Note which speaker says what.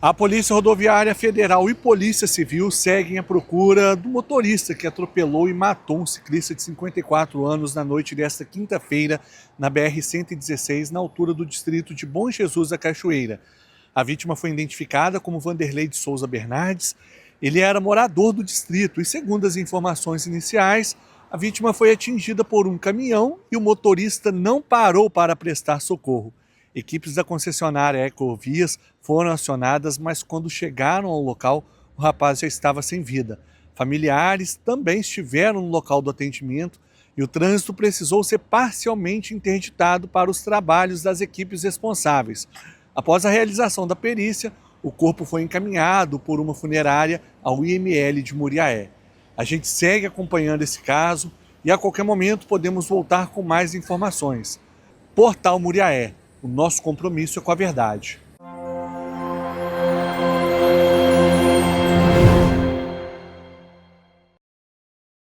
Speaker 1: A Polícia Rodoviária Federal e Polícia Civil seguem a procura do motorista que atropelou e matou um ciclista de 54 anos na noite desta quinta-feira na BR-116, na altura do distrito de Bom Jesus da Cachoeira. A vítima foi identificada como Vanderlei de Souza Bernardes. Ele era morador do distrito e, segundo as informações iniciais, a vítima foi atingida por um caminhão e o motorista não parou para prestar socorro. Equipes da concessionária Ecovias foram acionadas, mas quando chegaram ao local, o rapaz já estava sem vida. Familiares também estiveram no local do atendimento e o trânsito precisou ser parcialmente interditado para os trabalhos das equipes responsáveis. Após a realização da perícia, o corpo foi encaminhado por uma funerária ao IML de Muriaé. A gente segue acompanhando esse caso e a qualquer momento podemos voltar com mais informações. Portal Muriaé. O nosso compromisso é com a verdade.